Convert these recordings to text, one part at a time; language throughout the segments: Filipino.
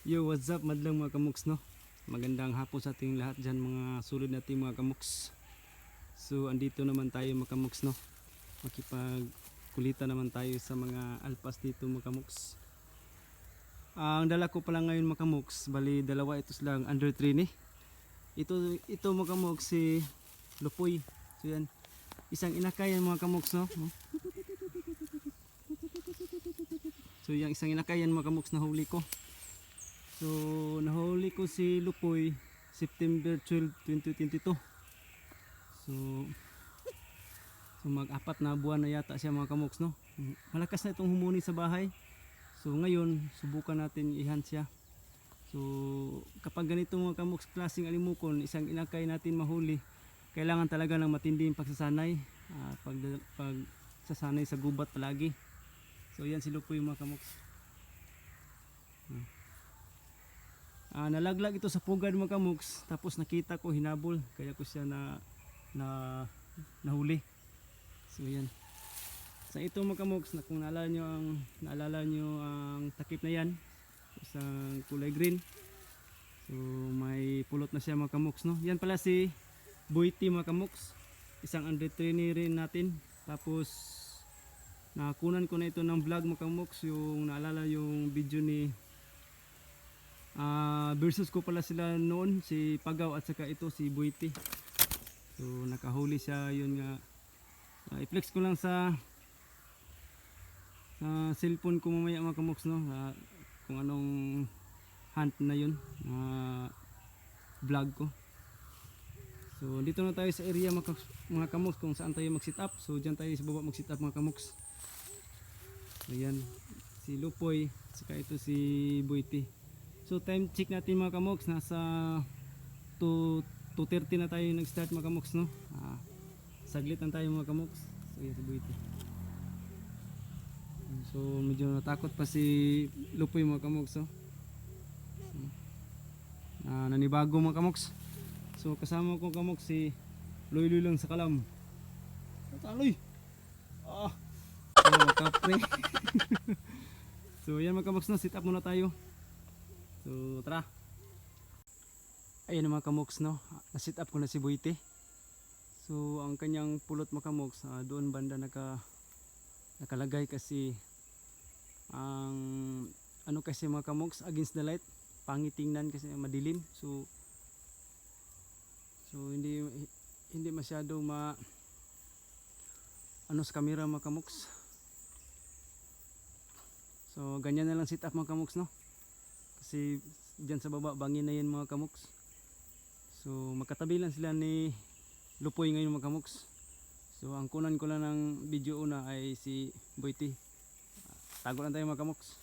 Yo, what's up madlang mga kamuks, no? Magandang hapon sa ating lahat dyan, mga sulod natin mga kamuks. So andito naman tayo mga kamuks, no? Makipagkulita naman tayo sa mga alpas dito mga kamuks. Ang dala ko pala ngayon mga kamuks, bali dalawa ito lang under 3 ni. Ito mga kamuks si Lupoy. So yan, isang inakay yan mga kamuks, no? So yung isang inakay yan mga kamuks na huli ko. So nahuli ko si Lupoy September 12, 2022. So mag-apat na buwan na yata siya mga kamuks, no. Malakas na itong humuni sa bahay. So ngayon subukan natin ihan siya. So kapag ganito mga kamuks klaseng alimukon, isang inakay natin mahuli, kailangan talaga ng matinding pagsasanay, pagsasanay sa gubat palagi. So yan si Lupoy mga kamuks. Nalaglag ito sa pugad mga kamuks, tapos nakita ko hinabol, kaya ko siya nahuli. So yan. Sa ito mga kamuks, na kung naalala nyo ang takip na yan, isang kulay green. So may pulot na siya mga kamuks, no. Yan pala si Boyti mga kamuks, isang under trainee rin natin. Tapos nakunan ko na ito ng vlog mga kamuks, yung naalala yung video ni versus ko pala sila noon, si Pagaw at saka ito si Boyti. So nakahuli siya, yun nga. I-flex ko lang sa cellphone ko mamaya mga kamuks, no, kung anong hunt na yun, vlog ko. So dito na tayo sa area mga kamuks kung saan tayo mag sit up. So dyan tayo sa baba mag sit up mga kamuks. So yan si Lupoy at saka ito si Boyti. So time check natin mga kamoks, nasa 2:30 na tayo nag-start mga kamoks, no. Saglit lang tayo mga kamoks. So yan si Boyti. So medyo natakot pa si Lupoy mga kamoks, no. Nanibago mga kamoks. So kasama ko kamoks si Loy lang sa kalam. Taloy. Kapre. So yan mga kamoks, no, sit up muna tayo. So tara. Ayan mga kamoks, no, na-sit up ko na si Boyti. So ang kanyang pulot mga kamoks, doon banda nakalagay kasi ang ano kasi mga kamoks, against the light, pangit tingnan kasi madilim. So hindi masyado ano sa camera mga kamoks. So ganyan na lang sit up mga kamoks, no. Kasi dyan sa baba bangin na yan mga kamuks. So magkatabi lang sila ni Lupoy ngayon mga kamuks. So ang kunan ko lang ng video una ay si Boyti. Tago lang tayo mga kamuks.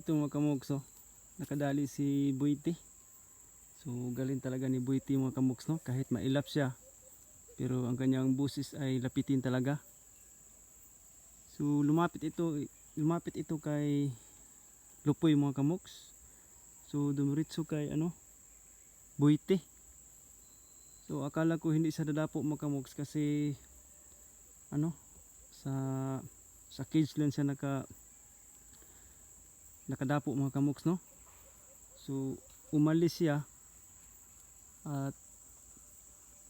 ito mga kamuks, oh, nakadali si Buiti. So galing talaga ni Buiti mga kamuks, no? Kahit mailap siya, pero ang kanyang busis ay lapitin talaga. So lumapit ito kay Lupoy mga kamuks. So dumiritso kay Buiti. So akala ko hindi siya dadapo mga kamuks kasi sa cage lang siya nakadapo mga kamuks, no? So umalis siya at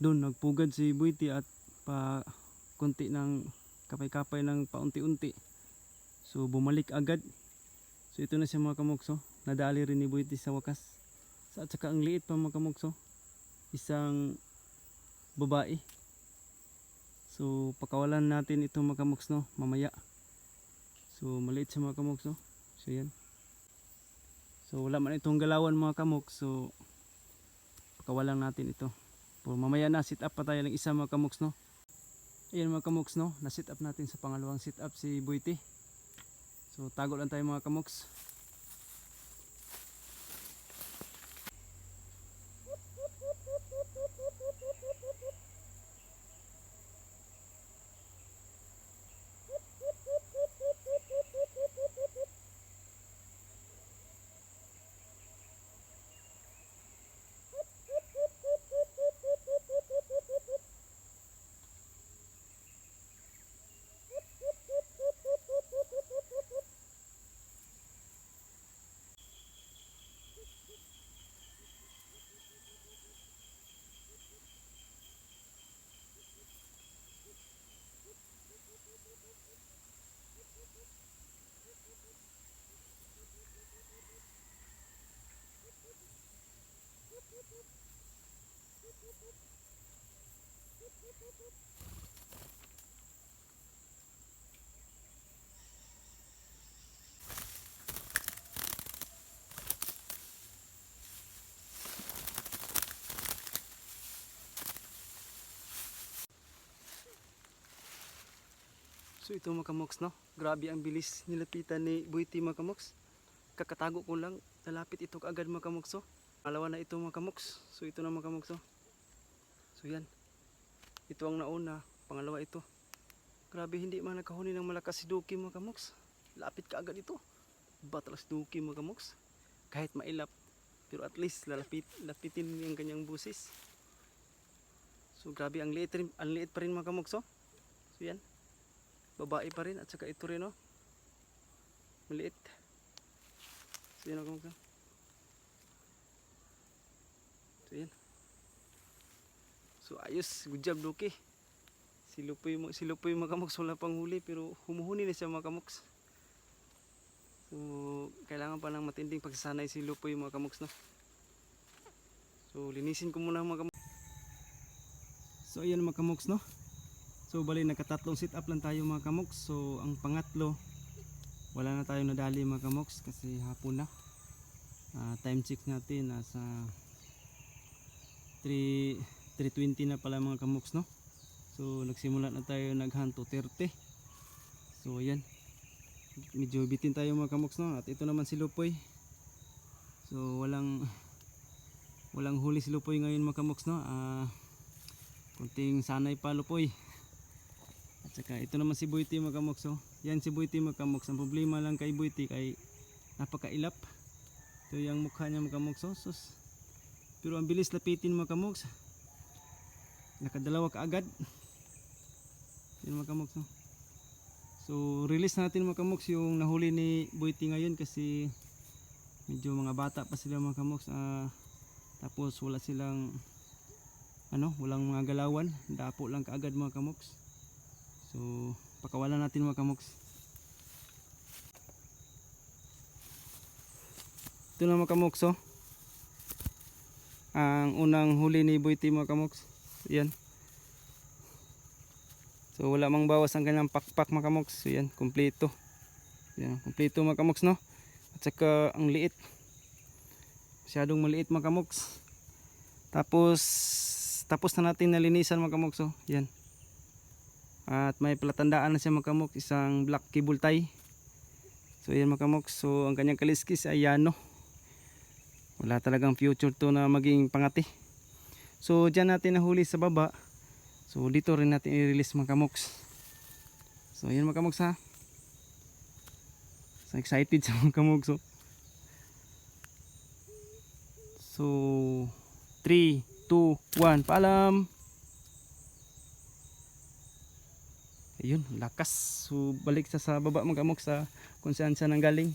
doon nagpugad si Buiti at pa konti ng kapay-kapay ng paunti-unti. So bumalik agad. So ito na siya mga kamuks, oh. Nadali rin ni Buiti sa wakas. At saka ang liit pa mga kamuks, oh. Isang babae. So pakawalan natin ito mga kamuks, no, mamaya. So maliit siya mga kamuks, no. So yan. So wala man itong galawan mga kamuks. So pakawalan natin ito. So mamaya na sit up pa tayo ng isa mga kamuks, no. Ayan mga kamuks, no. Na sit up natin sa pangalawang sit up si Buiti. So tago lang tayo mga kamuks. So ito mga kamoks, no, grabe ang bilis nilapitan ni Buiti mga kamoks. Kakatago ko lang, nalapit ito kaagad mga kamoks, oh. Alawa na ito mga kamoks. So ito na mga kamoks, oh. So yan, ito ang nauna, pangalawa ito. Grabe, hindi man nakahuni ng malakas si Duki mga kamoks. Lapit kaagad ito. Batalas Duki mga kamoks. Kahit mailap, pero at least lapitin yung kanyang busis. So grabe, ang liit pa rin mga kamoks, oh. So yan, babae pa rin at saka ito rin, oh, maliit. So yan mga kamoks. So yan. So ayos, good job Duki. Si Lupoy mga kamoks wala pang huli pero humuhuni na siya mga kamoks. So kailangan pa ng matinding pagsasanay si Lupoy mga kamoks, no. So linisin ko muna mga kamoks. So ayan mga kamoks, no. So bali nakatatlong sit up lang tayo mga kamoks. So ang pangatlo wala na tayong nadali mga kamoks kasi hapon na. Time check natin nasa 3:20 na pala mga kamoks, no. So nagsimula na tayo naghunt 30. So ayan, medyo bitin tayo mga kamoks, no. At ito naman si Lupoy. So walang huli si Lupoy ngayon mga kamoks, no. Kunting sanay pa Lupoy. At saka ito naman si Buiti mga kamoks, oh. Yan si Buiti mga kamoks. Ang problema lang kay Buiti kay napakailap. Ito yung mukha niya mga kamoks, oh. Sus. Pero ang bilis lapitin mga kamoks. Nakadalawa kaagad. Yan mga kamoks, no. So release natin mga kamoks yung nahuli ni Buiti ngayon kasi medyo mga bata pa sila mga kamoks. Tapos wala silang walang mga galawan. Dapo lang kaagad mga kamoks. So pakawalan natin mga kamoks. Ito na mga kamoks, oh. Ang unang huli ni Buiti mga kamoks. Yan. So wala mang bawas ang kanyang pakpak mga kamoks. So yan, kompleto. Yan, kompleto mga kamoks, no. At saka ang liit. Masyadong maliit mga kamoks. Tapos na natin nalinisan mga kamoks, oh. Yan. At may palatandaan na siya mga kamoks, isang black cable tie. So yan mga kamoks, so ang kanyang kaliskis ay yano. Wala talagang future to na maging pangati. So dyan natin nahuli sa baba. So dito rin natin i-release mga kamoks. So yan mga kamoks ha. So excited sa mga kamoks. So 3, 2, 1, paalam. Ayun, lakas. So balik sa baba mga kamoks sa kung saan siya nanggaling.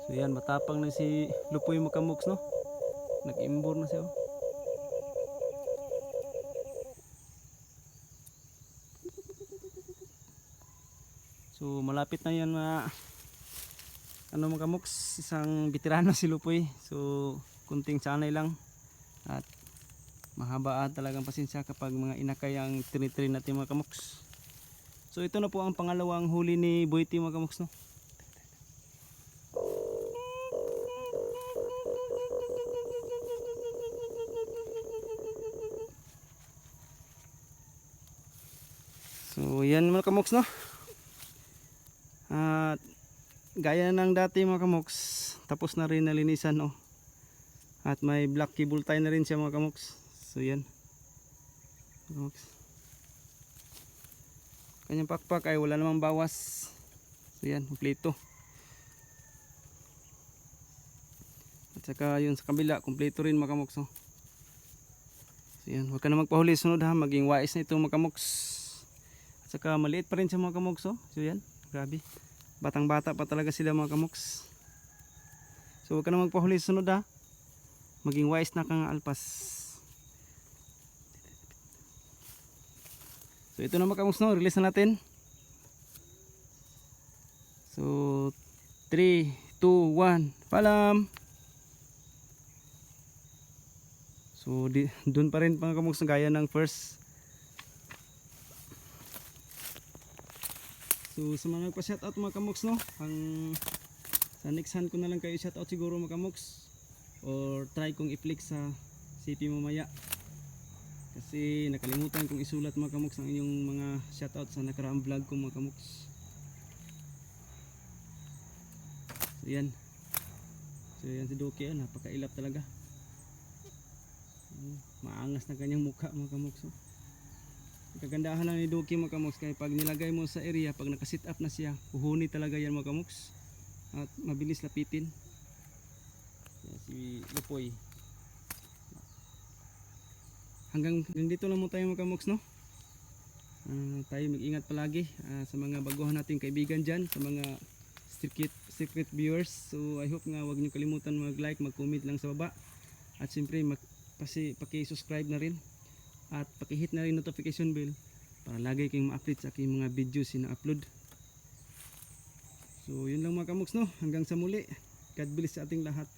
So yan, matapang na si Lupoy mga kamoks, no? Nag-imbor na siya. So malapit na yan na ano mga kamoks, isang veterano si Lupoy. So kunting sanay lang at mahaba talagang pasensya kapag mga inakay ang tinitrain natin mga kamoks. So ito na po ang pangalawang huli ni Boyty mga kamoks, no? So yan mga kamoks, no? At gaya ng dati mga kamoks, tapos na rin nalinisan, no? At may black cable tie na rin siya mga kamoks. So yan kamoks. Kanyang pakpak ay wala namang bawas. So yan, kumpleto. At saka yun sa kabila, kumpleto rin mga kamoks, no? So yan, huwag ka na magpahuli sunod ha, maging wise na ito mga kamoks. At saka maliit pa rin siya mga kamoks, oh. So yan, grabe. Batang bata pa talaga sila mga kamoks. So huwag ka na magpahuli sunod ha, maging wise na kang alpas. So ito na mga kamoks, no? Release na natin. So 3, 2, 1, paalam. So doon pa rin mga kamoks gaya ng first. So sa mga nagpa-shoutout mga kamoks, no? Sa next hand ko na lang kayo shoutout siguro mga kamoks. Or try kong i-flex sa CP mamaya. Kasi nakalimutan kong isulat mga kamoks ang inyong mga shoutout sa nakaraang vlog ko mga kamoks. So yan. So yan si Doki, napakailap talaga. Maangas na kanyang mukha mga kamoks. Kagandahan lang ni Doki mga kamoks, kaya pag nilagay mo sa area, pag nakasit up na siya, huhuni talaga yan mga kamoks. At mabilis lapitin. Kaya si Lupoy. Hanggang dito lang mo tayo mga kamoks, no? Tayo mag-ingat palagi sa mga baguhan nating kaibigan dyan, sa mga secret viewers. So I hope nga wag nyo kalimutan mag-like, mag-comment lang sa baba. At siyempre paki-subscribe na rin. At paki-hit na rin notification bell para lagi kayong ma-update sa aking mga videos na upload. So yun lang mga kamoks, no? Hanggang sa muli. God bless sa ating lahat.